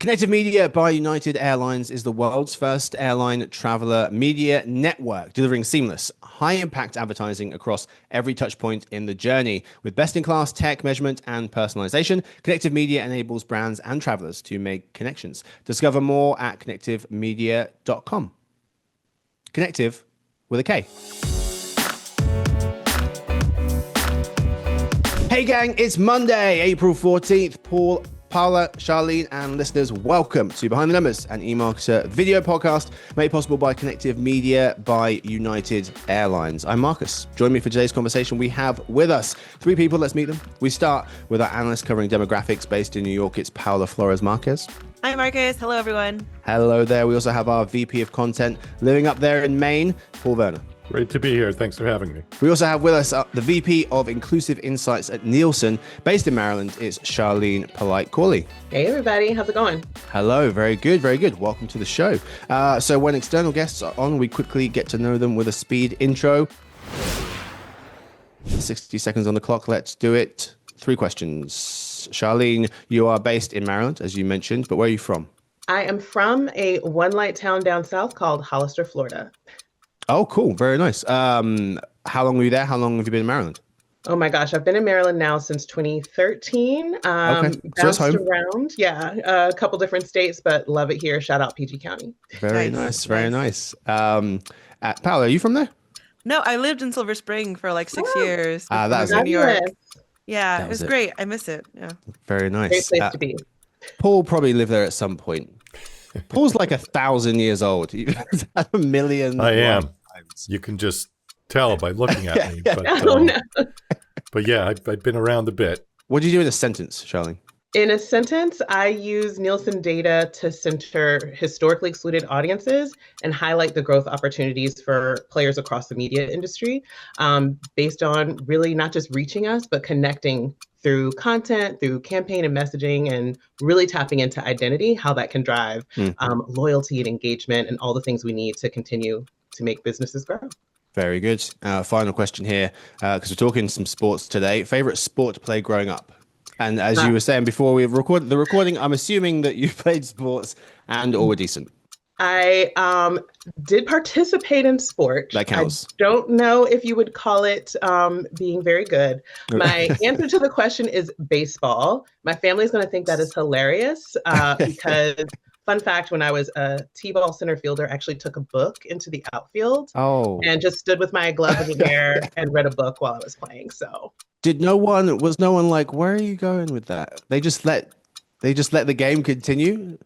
Connected Media by United Airlines is the world's first airline traveler media network, delivering seamless, high-impact advertising across every touchpoint in the journey. With best-in-class tech measurement and personalization, Connected Media enables brands and travelers to make connections. Discover more at connectivemedia.com. Connective with a K. Hey gang, it's Monday, April 14th. Paola, Charlene, and listeners, welcome to Behind the Numbers, an eMarketer video podcast made possible by Connective Media by United Airlines. I'm Marcus. Join me for today's conversation. We have with us three people. Let's meet them. We start with our analyst covering demographics based in New York. It's Paola Flores-Marquez. Hi, Marcus. Hello, everyone. Hello there. We also have our VP of content living up there in Maine, Verna. Great to be here. Thanks for having me. We also have with us the VP of Inclusive Insights at Nielsen, based in Maryland. It's Charlene Corley. Hey, everybody. How's it going? Hello. Very good. Very good. Welcome to the show. So when external guests are on, we quickly get to know them with a speed intro. 60 seconds on the clock. Let's do it. 3 questions. Charlene, you are based in Maryland, as you mentioned, but where are you from? I am from a one-light town down south called Hollister, Florida. Oh, cool. Very nice. How long were you there? How long have you been in Maryland? Oh my gosh, I've been in Maryland now since 2013. Okay. So bounced around, a couple different states, but love it here. Shout out PG County. Very nice. Very nice. Paola, are you from there? No, I lived in Silver Spring for like 6 years. That was in New York. Yes. Yeah, it was great. I miss it. Yeah. Very nice. Great place to be. Paul probably lived there at some point. Paul's like 1,000 years old. He's had a million. I am. Times. You can just tell by looking at me. But, No. but yeah, I've been around a bit. What do you do in a sentence, Charlene? In a sentence, I use Nielsen data to center historically excluded audiences and highlight the growth opportunities for players across the media industry, based on really not just reaching us, but connecting through content, through campaign and messaging, and really tapping into identity, how that can drive loyalty and engagement and all the things we need to continue to make businesses grow. Very good. Final question here, because we're talking some sports today. Favorite sport to play growing up? And as you were saying before we recorded the recording, I'm assuming that you played sports and or were decent. I did participate in sport. That counts. I don't know if you would call it being very good. My answer to the question is baseball. My family's going to think that is hilarious because, fun fact, when I was a T-ball center fielder, I actually took a book into the outfield and just stood with my glove in the air and read a book while I was playing. So was no one like, where are you going with that? They just let the game continue?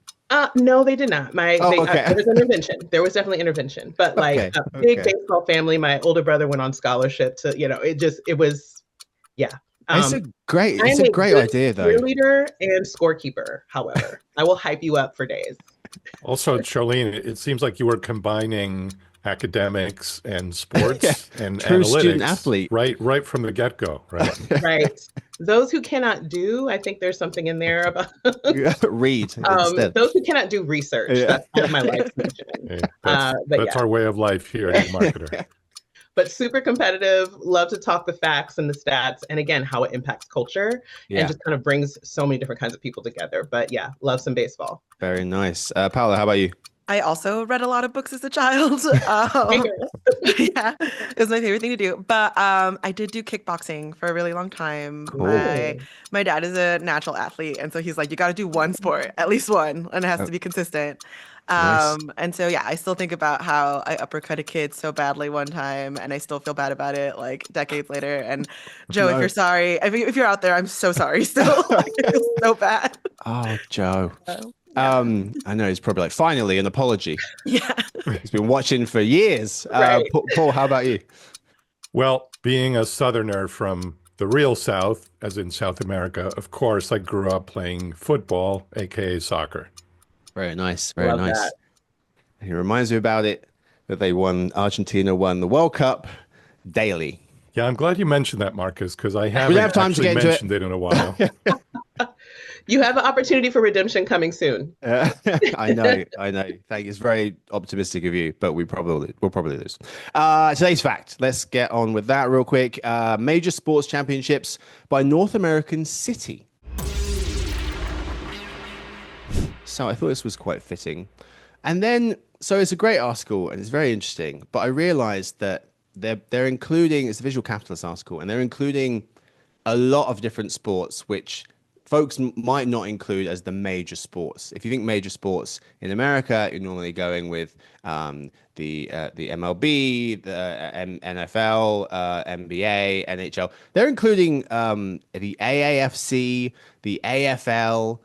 No, they did not. Okay. There was intervention. There was definitely intervention, but like a big baseball family. My older brother went on scholarship to, it was. It's a great idea though. Cheerleader and scorekeeper, however, I will hype you up for days. Also, Charlene, it seems like you were combining academics and sports and True analytics, student athlete, right from the get-go, right? Right. Those who cannot do, I think there's something in there about read instead. Those who cannot do research. That's part of my life's mission. Yeah, that's our way of life here at eMarketer. But super competitive, love to talk the facts and the stats, and again, how it impacts culture and just kind of brings so many different kinds of people together. But yeah, love some baseball. Very nice. Paola, how about you? I also read a lot of books as a child. Yeah, it was my favorite thing to do. But I did do kickboxing for a really long time. Cool. My dad is a natural athlete, and so he's like, you got to do one sport, at least one, and it has to be consistent. Nice. And so, yeah, I still think about how I uppercut a kid so badly one time, and I still feel bad about it like decades later. And Joe, if you're sorry, if you're out there, I'm so sorry still. Like, it feels so bad. Oh, Joe. I know he's probably like, finally, an apology. Yeah. He's been watching for years. Right. Paul, how about you? Well, being a Southerner from the real South, as in South America, of course, I grew up playing football, aka soccer. Very nice. Very Love nice. that. He reminds me about it that Argentina won the World Cup daily. Yeah, I'm glad you mentioned that, Marcus, because I haven't don't have time to actually get into mentioned it in a while. You have an opportunity for redemption coming soon. I know. Thank you. It's very optimistic of you, but we'll probably lose. Today's fact. Let's get on with that real quick. Major sports championships by North American city. So I thought this was quite fitting. And then, so it's a great article and it's very interesting, but I realized that they're including, it's a visual capitalist article, and they're including a lot of different sports, which folks might not include as the major sports. If you think major sports in America, you're normally going with the MLB, the NFL, NBA, NHL. They're including the AAFC, the AFL.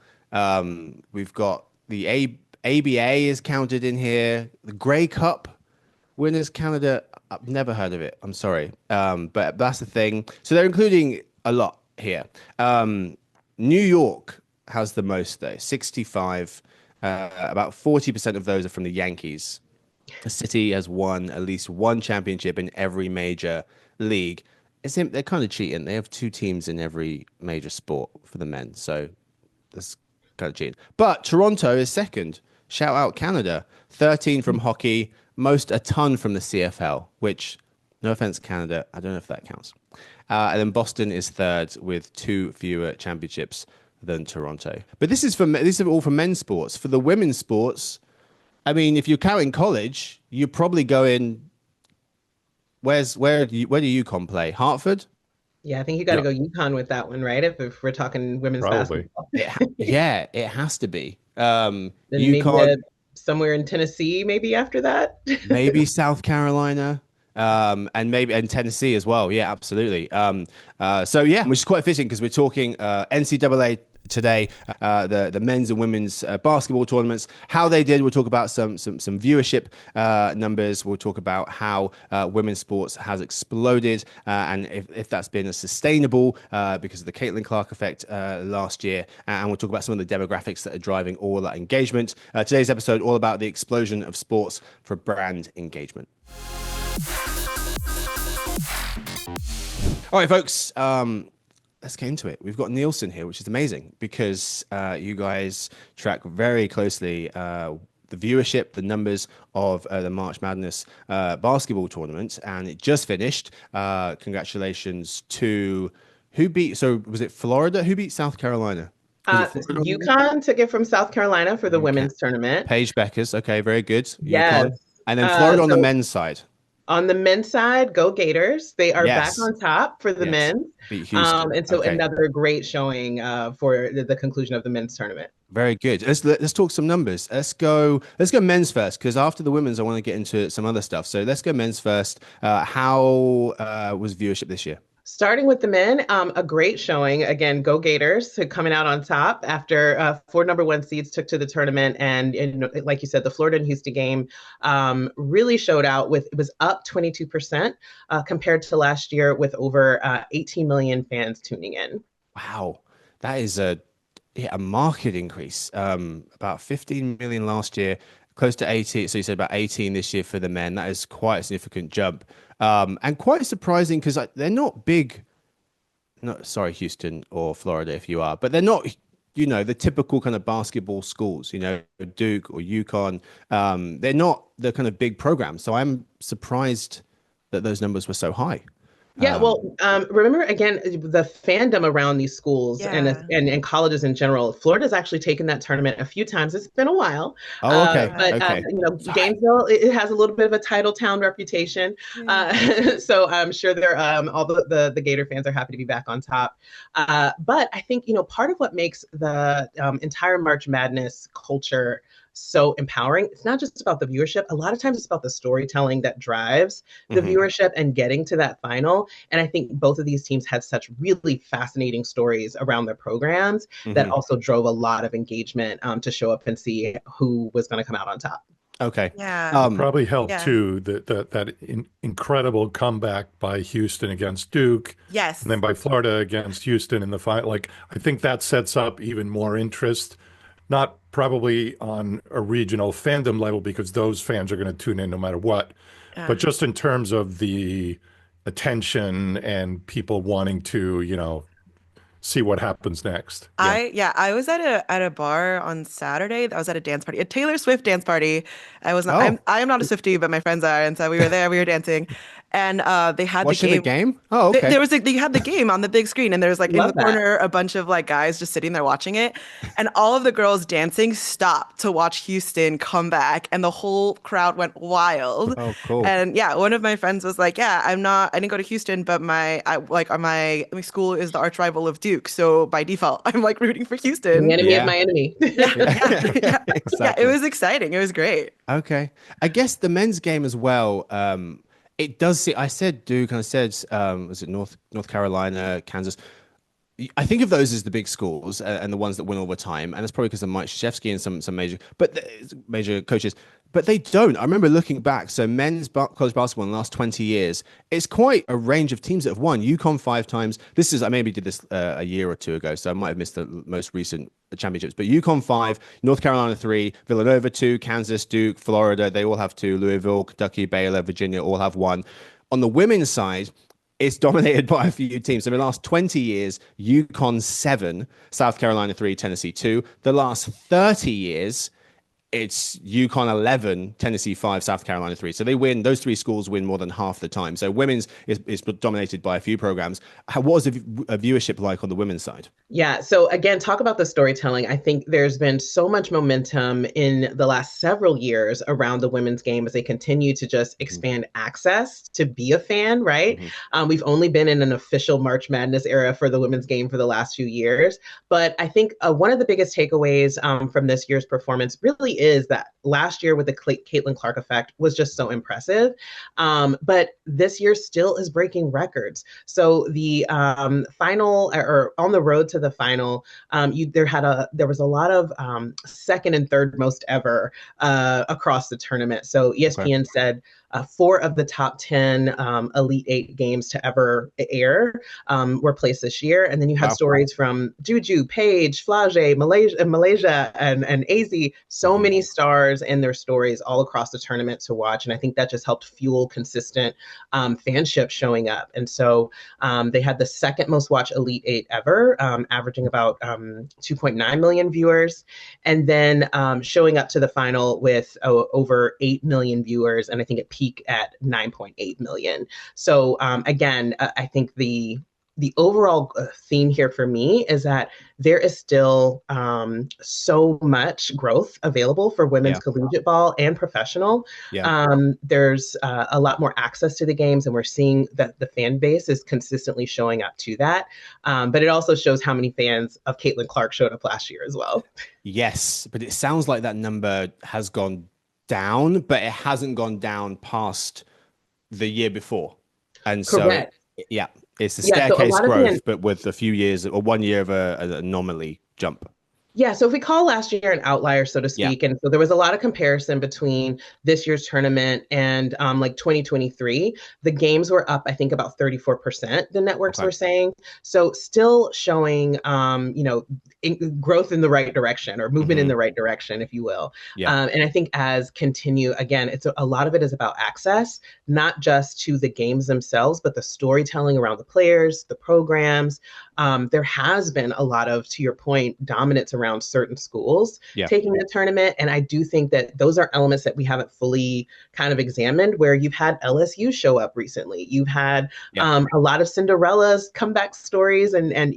We've got the ABA is counted in here. The Grey Cup winners Canada. I've never heard of it. I'm sorry, but that's the thing. So they're including a lot here. New York has the most though, 65. About 40% of those are from the Yankees. The city has won at least one championship in every major league. They're kind of cheating. They have two teams in every major sport for the men, so that's kind of cheating. But Toronto is second. Shout out Canada. 13 from hockey, a ton from the CFL, which, no offense, Canada, I don't know if that counts. And then Boston is third with 2 fewer championships than Toronto. But this is all for men's sports. For the women's sports, I mean, if you're counting college, you're probably going. Where do UConn play? Hartford. Yeah, I think you got to go UConn with that one, right? If we're talking women's basketball. Yeah, it has to be. Then UConn, maybe somewhere in Tennessee, maybe after that. maybe South Carolina. And Tennessee as well. Yeah, absolutely. So yeah, which is quite fitting because we're talking NCAA today, the men's and women's basketball tournaments, how they did. We'll talk about some viewership numbers. We'll talk about how women's sports has exploded and if that's been sustainable because of the Caitlin Clark effect last year. And we'll talk about some of the demographics that are driving all that engagement. Today's episode all about the explosion of sports for brand engagement. All right, folks, let's get into it. We've got Nielsen here, which is amazing because you guys track very closely the viewership, the numbers of the March Madness basketball tournament, and it just finished. Congratulations to was it Florida? Who beat South Carolina? UConn took it from South Carolina for the women's tournament. Paige Beckers. Okay, very good. Yes. UConn. And then Florida on the men's side. On the men's side, go Gators. They are back on top for the men. And so another great showing for the conclusion of the men's tournament. Very good. Let's talk some numbers. Let's go men's first, because after the women's, I want to get into some other stuff. So let's go men's first. How was viewership this year? Starting with the men, a great showing. Again, go Gators, coming out on top after 4 number 1 seeds took to the tournament. And like you said, the Florida and Houston game really showed out it was up 22% compared to last year with over 18 million fans tuning in. Wow. That is a market increase. About 15 million last year, close to 18. So you said about 18 this year for the men. That is quite a significant jump. And quite surprising because they're not big. Sorry, Houston or Florida if you are, but they're not, the typical kind of basketball schools, Duke or UConn. They're not the kind of big programs. So I'm surprised that those numbers were so high. Yeah, remember, again, the fandom around these schools and colleges in general. Florida's actually taken that tournament a few times. It's been a while. Oh, okay. Gainesville, it has a little bit of a title town reputation. So I'm sure all the Gator fans are happy to be back on top. But I think, part of what makes the entire March Madness culture so empowering, it's not just about the viewership. A lot of times it's about the storytelling that drives the viewership and getting to that final. And I think both of these teams had such really fascinating stories around their programs that also drove a lot of engagement to show up and see who was going to come out on top. Okay. Yeah. Probably helped too that incredible comeback by Houston against Duke. Yes. And then by Florida against Houston in the final. Like, I think that sets up even more interest. Not probably on a regional fandom level because those fans are going to tune in no matter what, but just in terms of the attention and people wanting to, see what happens next. I was at a bar on Saturday. I was at a dance party, a Taylor Swift dance party. I am not a Swiftie, but my friends are, and so we were there. We were dancing, and they had Watching the the game. game? Oh, okay. There was they had the game on the big screen, and there's like in Love the that. corner a bunch of like guys just sitting there watching it, and all of the girls dancing stopped to watch Houston come back, and the whole crowd went wild. Oh, cool. And yeah, one of my friends was like, "Yeah, I didn't go to Houston, but my school is the arch rival of Duke, so by default, I'm like rooting for Houston." The enemy of Yeah. my enemy. Yeah, Yeah, yeah. It exactly. was exciting. It was great. Okay. I guess the men's game as well. It does see. I said Duke, and I said, was it North Carolina, Kansas? I think of those as the big schools and the ones that win all the time, and that's probably because of Mike Krzyzewski and some major coaches. But they don't. I remember looking back. So college basketball in the last 20 years, it's quite a range of teams that have won. UConn 5 times. I maybe did this a year or two ago, so I might have missed the most recent championships. But UConn 5, North Carolina 3, Villanova 2, Kansas, Duke, Florida, they all have 2. Louisville, Kentucky, Baylor, Virginia all have 1. On the women's side, it's dominated by a few teams. So in the last 20 years, UConn 7, South Carolina 3, Tennessee 2. The last 30 years, it's UConn 11, Tennessee 5, South Carolina 3. So those 3 schools win more than half the time. So women's is dominated by a few programs. What was a viewership like on the women's side? Yeah. So again, talk about the storytelling. I think there's been so much momentum in the last several years around the women's game as they continue to just expand access to be a fan, right? We've only been in an official March Madness era for the women's game for the last few years. But I think one of the biggest takeaways from this year's performance really is that last year with the Caitlin Clark effect was just so impressive. But this year still is breaking records. So the final or on the road to the final, there was a lot of second and third most ever across the tournament. So ESPN said 4 of the top 10 Elite 8 games to ever air were placed this year. And then you had stories from Juju, Paige, Flage, Malaysia, and AZ. So many stars and their stories all across the tournament to watch. And I think that just helped fuel consistent fanship showing up. And so they had the second most watched Elite 8 ever, averaging about 2.9 million viewers. And then showing up to the final with over 8 million viewers. And I think it peaked at 9.8 million. So again, I think the overall theme here for me is that there is still so much growth available for women's collegiate ball and professional. There's a lot more access to the games, and we're seeing that the fan base is consistently showing up to that. But it also shows how many fans of Caitlin Clark showed up last year as well. Yes, but it sounds like that number has gone down, but it hasn't gone down past the year before. And Correct. So, it's a staircase growth, but with a few years or 1 year of an anomaly jump. Yeah, so if we call last year an outlier, so to speak, and so there was a lot of comparison between this year's tournament and like 2023, the games were up, I think, about 34%, the networks were saying. So still showing, growth in the right direction or movement in the right direction, if you will. And I think again, a lot of it is about access, not just to the games themselves, but the storytelling around the players, the programs. There has been a lot of, to your point, dominance around certain schools taking the tournament. And I do think that those are elements that we haven't fully kind of examined, where you've had LSU show up recently. You've had a lot of Cinderella's comeback stories and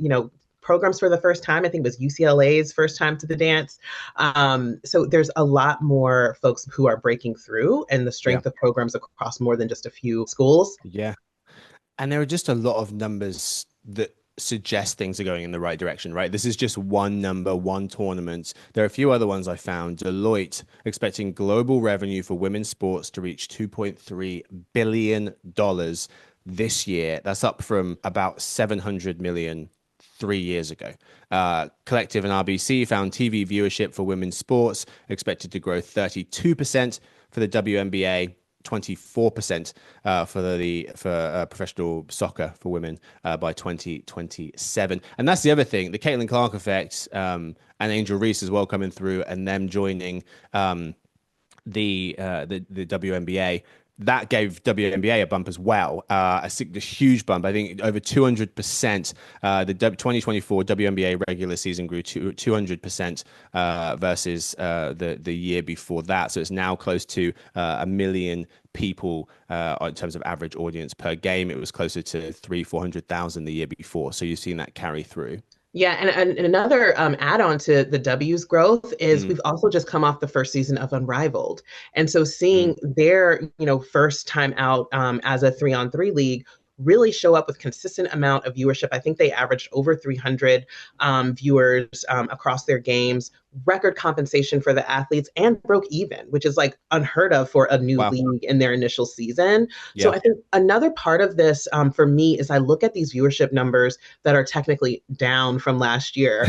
programs for the first time. I think it was UCLA's first time to the dance. So there's a lot more folks who are breaking through, and the strength of programs across more than just a few schools. Yeah. And there are just a lot of numbers that suggest things are going in the right direction, right? This is just one number, one tournament. There are a few other ones I found. Deloitte expecting global revenue for women's sports to reach $2.3 billion this year. That's up from about 700 million 3 years ago. Collective and RBC found TV viewership for women's sports expected to grow 32% for the WNBA, 24% for professional soccer for women by 2027. And that's the other thing, the Caitlin Clark effect, and Angel Reese as well coming through, and them joining the WNBA. that gave WNBA a bump as well, a huge bump. I think over 200%. The 2024 WNBA regular season grew 200% versus the year before that. So it's now close to 1 million people in terms of average audience per game. It was closer to 400,000 the year before. So you've seen that carry through. Yeah, and another add-on to the W's growth is we've also just come off the first season of Unrivaled. And so seeing their, first time out as a 3-on-3 league really show up with consistent amount of viewership. I think they averaged over 300 viewers across their games, record compensation for the athletes, and broke even, which is like unheard of for a new league in their initial season. Yeah. So I think another part of this for me is I look at these viewership numbers that are technically down from last year,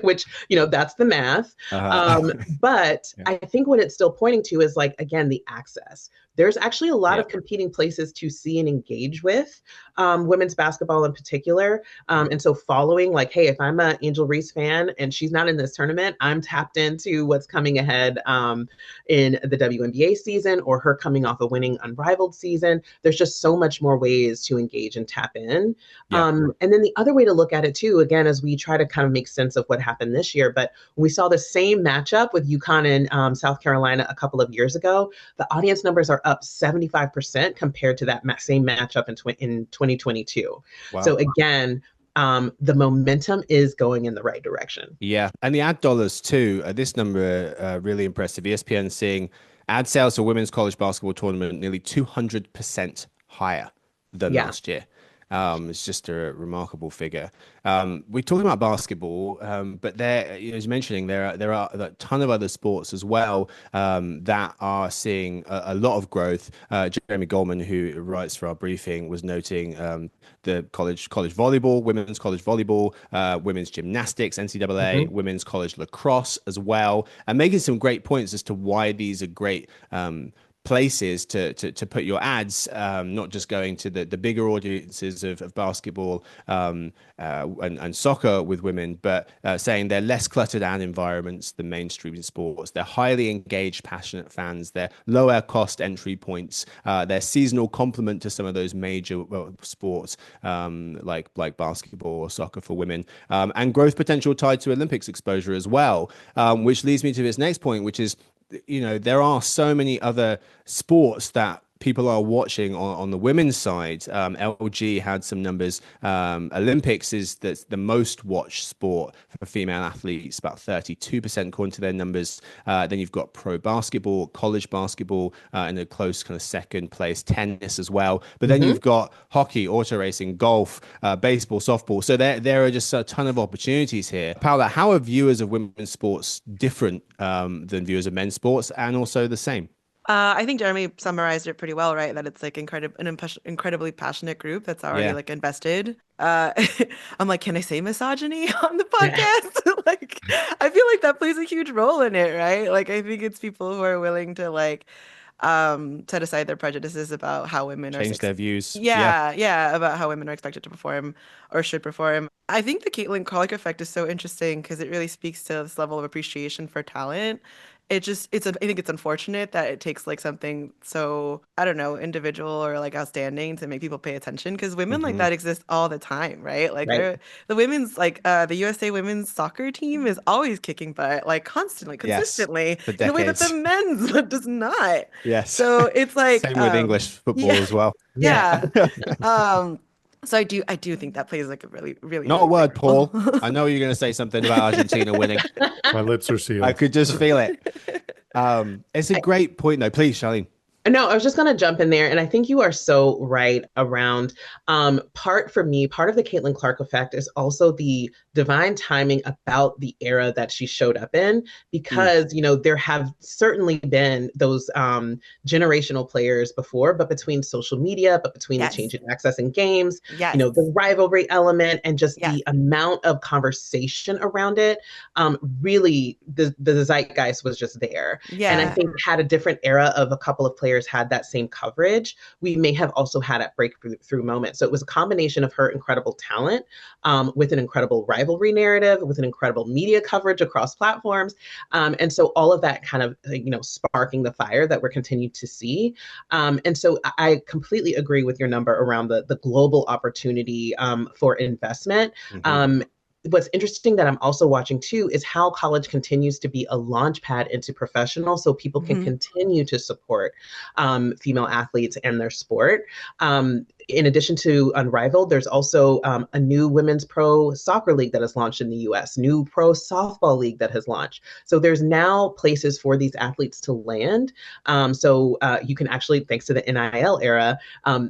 which, that's the math. But I think what it's still pointing to is like, again, the access. There's actually a lot of competing places to see and engage with women's basketball in particular. And so following like, hey, if I'm an Angel Reese fan and she's not in this tournament, I'm tapped into what's coming ahead in the WNBA season or her coming off a winning Unrivaled season. There's just so much more ways to engage and tap in. And then the other way to look at it too, again, as we try to kind of make sense of what happened this year, but we saw the same matchup with UConn and South Carolina a couple of years ago. The audience numbers are up 75% compared to that same matchup in 2022. Wow. So again, the momentum is going in the right direction. Yeah. And the ad dollars too, this number really impressive. ESPN seeing ad sales for women's college basketball tournament nearly 200% higher than last year. It's just a remarkable figure. We're talking about basketball, but there, as you're mentioning, there are a ton of other sports as well that are seeing a lot of growth. Jeremy Goldman, who writes for our briefing, was noting the college volleyball, women's college volleyball, women's gymnastics, NCAA, women's college lacrosse as well, and making some great points as to why these are great places to put your ads, not just going to the bigger audiences of basketball and soccer with women, but saying they're less cluttered ad environments than mainstream sports. They're highly engaged, passionate fans. They're lower cost entry points. They're seasonal complement to some of those major sports like basketball or soccer for women, and growth potential tied to Olympics exposure as well, which leads me to this next point, which is, there are so many other sports that people are watching on the women's side. LG had some numbers. Olympics is the most watched sport for female athletes, about 32% according to their numbers. Then you've got pro basketball, college basketball, in a close kind of second place, tennis as well. But then you've got hockey, auto racing, golf, baseball, softball. So there are just a ton of opportunities here. Paola, how are viewers of women's sports different than viewers of men's sports, and also the same? I think Jeremy summarized it pretty well, right? That it's like an incredibly passionate group that's already like invested. I'm like, can I say misogyny on the podcast? Like, I feel like that plays a huge role in it, right? Like, I think it's people who are willing to like set aside their prejudices about how women change their views. Yeah, about how women are expected to perform or should perform. I think the Caitlin Clark effect is so interesting because it really speaks to this level of appreciation for talent. I think it's unfortunate that it takes like something so, I don't know, individual or like outstanding to make people pay attention, because women like that exist all the time, right? Like the women's, like the USA women's soccer team is always kicking butt, like constantly, consistently, in a way that the men's does not. Yes. So it's like same with English football as well. Yeah. So I do think that plays like a really, really not a word, Paul. I know you're going to say something about Argentina winning. My lips are sealed. I could just feel it. It's a great point, though. Please, Charlene. No, I was just going to jump in there. And I think you are so right around part of the Caitlin Clark effect is also the divine timing about the era that she showed up in, because, there have certainly been those generational players before, but between social media, between the change in access in games, the rivalry element and just the amount of conversation around it, really the zeitgeist was just there. Yeah. And I think had a different era of a couple of players had that same coverage, we may have also had a breakthrough moment. So it was a combination of her incredible talent with an incredible rivalry narrative with an incredible media coverage across platforms. And so all of that kind of, sparking the fire that we're continuing to see. And so I completely agree with your number around the global opportunity for investment. What's interesting that I'm also watching too is how college continues to be a launch pad into professional, so people can continue to support female athletes and their sport. In addition to Unrivaled, there's also a new women's pro soccer league that has launched in the US, new pro softball league that has launched. So there's now places for these athletes to land. So you can actually, thanks to the NIL era,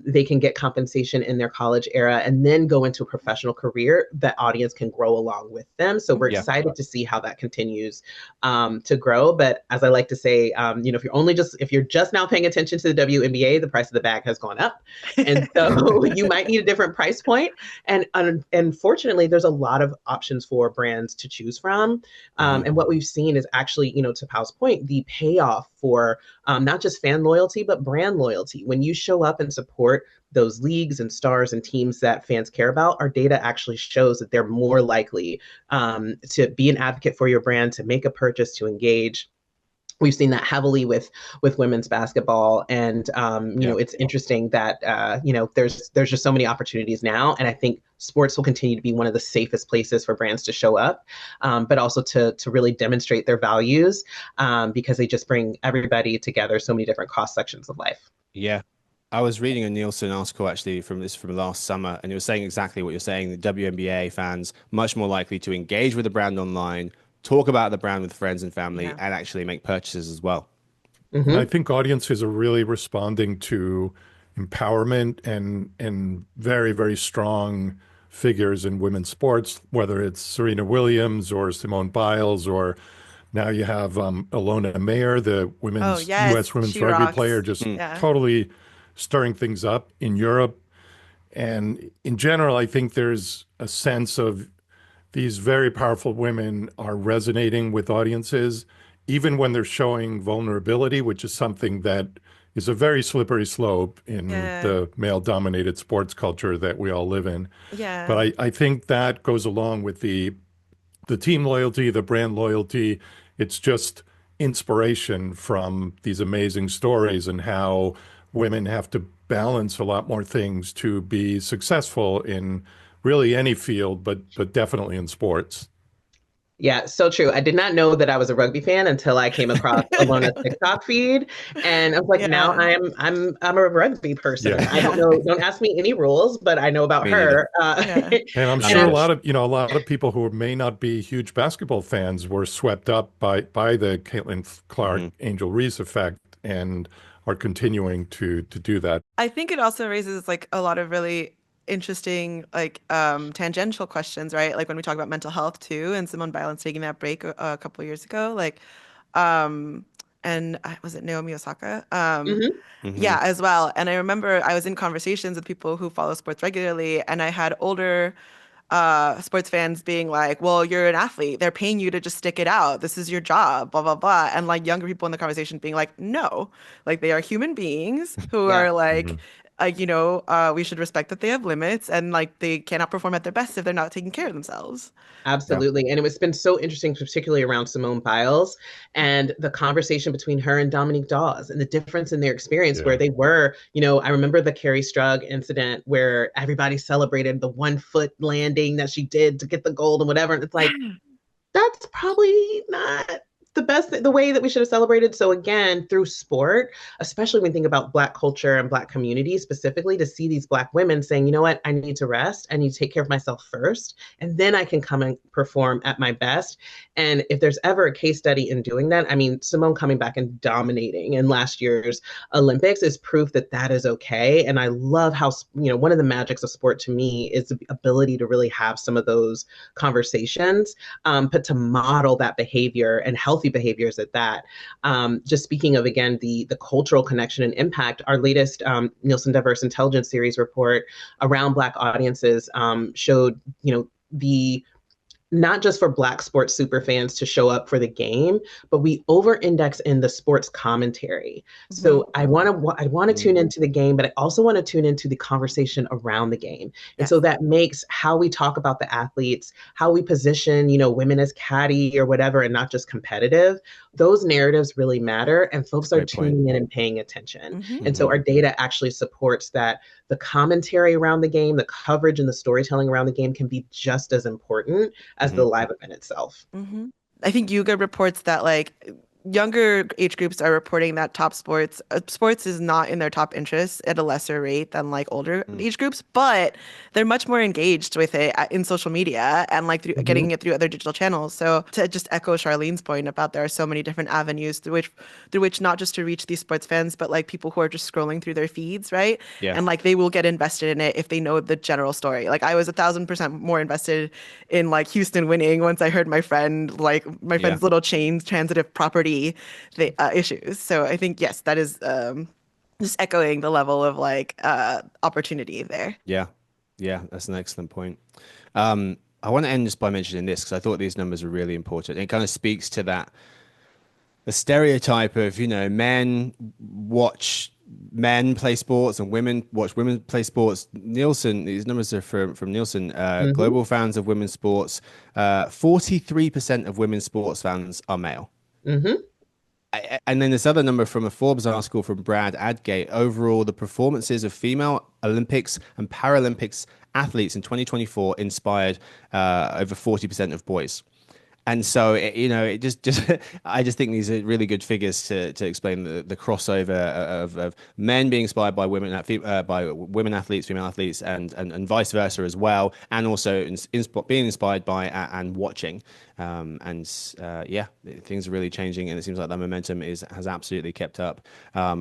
they can get compensation in their college era and then go into a professional career that audience can grow along with them. So we're excited to see how that continues to grow. But as I like to say, if you're just now paying attention to the WNBA, the price of the bag has gone up. And so you might need a different price point. And fortunately, there's a lot of options for brands to choose from. And what we've seen is actually, to Pao's point, the payoff for not just fan loyalty, but brand loyalty. When you show up and support those leagues and stars and teams that fans care about, our data actually shows that they're more likely to be an advocate for your brand, to make a purchase, to engage. We've seen that heavily with women's basketball, and it's interesting that there's just so many opportunities now, and I think sports will continue to be one of the safest places for brands to show up, but also to really demonstrate their values because they just bring everybody together, so many different cross sections of life. Yeah. I was reading a Nielsen article actually from last summer, and it was saying exactly what you're saying. The WNBA fans much more likely to engage with the brand online, talk about the brand with friends and family, and actually make purchases as well. And I think audiences are really responding to empowerment and very, very strong figures in women's sports, whether it's Serena Williams or Simone Biles, or now you have Ilona Mayer, the U.S. women's rugby player, just totally stirring things up in Europe. And in general, I think there's a sense of these very powerful women are resonating with audiences, even when they're showing vulnerability, which is something that is a very slippery slope in the male-dominated sports culture that we all live in. But I think that goes along with the team loyalty, the brand loyalty. It's just inspiration from these amazing stories and how women have to balance a lot more things to be successful in really any field, but definitely in sports. Yeah, so true. I did not know that I was a rugby fan until I came across Alona's TikTok feed, and I was like, now I'm a rugby person. I don't know. Don't ask me any rules, but I know about her. And I'm sure a lot of people who may not be huge basketball fans were swept up by the Caitlin Clark, Angel Reese effect, and are continuing to do that. I think it also raises like a lot of really interesting tangential questions, right? Like when we talk about mental health too, and Simone Biles taking that break a couple of years ago, and was it Naomi Osaka? As well. And I remember I was in conversations with people who follow sports regularly, and I had older sports fans being like, well, you're an athlete, they're paying you to just stick it out, this is your job, blah blah blah. And like younger people in the conversation being like, no, like they are human beings who are like we should respect that they have limits, and like they cannot perform at their best if they're not taking care of themselves. Absolutely. And it's been so interesting, particularly around Simone Biles and the conversation between her and Dominique Dawes and the difference in their experience where they were, I remember the Carrie Strug incident where everybody celebrated the 1 foot landing that she did to get the gold and whatever. And it's like, that's probably not the way that we should have celebrated. So again, through sport, especially when we think about Black culture and Black communities specifically, to see these Black women saying, you know what, I need to rest, I need to take care of myself first, and then I can come and perform at my best. And if there's ever a case study in doing that, I mean, Simone coming back and dominating in last year's Olympics is proof that that is okay. And I love how, one of the magics of sport to me is the ability to really have some of those conversations, but to model that behavior and healthy behaviors at that. Just speaking of, again, the cultural connection and impact, our latest Nielsen Diverse Intelligence Series report around Black audiences showed, the not just for Black sports super fans to show up for the game, but we over-index in the sports commentary. So I want to tune into the game, but I also want to tune into the conversation around the game. And so that makes how we talk about the athletes, how we position, women as catty or whatever, and not just competitive. Those narratives really matter, and folks are tuning in and paying attention. And so our data actually supports that the commentary around the game, the coverage and the storytelling around the game can be just as important as the live event itself. I think Yuga reports that like younger age groups are reporting that top sports is not in their top interests at a lesser rate than like older age groups, but they're much more engaged with it in social media and like through getting it through other digital channels. So to just echo Charlene's point about there are so many different avenues through which not just to reach these sports fans, but like people who are just scrolling through their feeds, right? Yeah. And like they will get invested in it if they know the general story. Like I was 1,000% more invested in like Houston winning once I heard my friend's little transitive property issues. So I think, yes, that is just echoing the level of like opportunity there. Yeah, that's an excellent point. I want to end just by mentioning this because I thought these numbers were really important. It kind of speaks to the stereotype of, men watch men play sports and women watch women play sports. Nielsen, these numbers are from Nielsen, global fans of women's sports. 43% of women's sports fans are male. And then this other number from a Forbes article from Brad Adgate, overall, the performances of female Olympics and Paralympics athletes in 2024 inspired over 40% of boys. And so, I just think these are really good figures to explain the crossover of men being inspired by women athletes, female athletes, and vice versa as well, and also being inspired by and watching. Things are really changing, and it seems like that momentum has absolutely kept up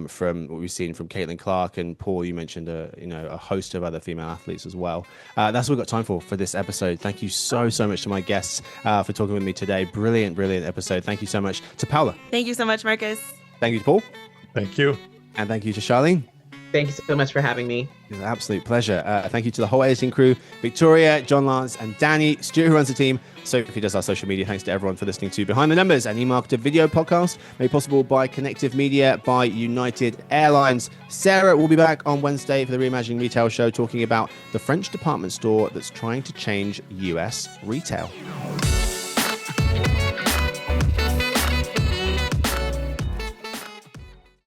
from what we've seen from Caitlin Clark and Paul. You mentioned a host of other female athletes as well. That's what we've got time for this episode. Thank you so much to my guests for talking with me today. Brilliant episode. Thank you so much to Paola. Thank you so much, Marcus. Thank you to Paul. Thank you. And thank you to Charlene. Thank you so much for having me. It's an absolute pleasure. Thank you to the whole editing crew, Victoria, John Lance, and Danny, Stuart, who runs the team. Sophie does our social media. Thanks to everyone for listening to Behind the Numbers, an eMarketer video podcast made possible by Connective Media by United Airlines. Sarah will be back on Wednesday for the Reimagining Retail show talking about the French department store that's trying to change US retail.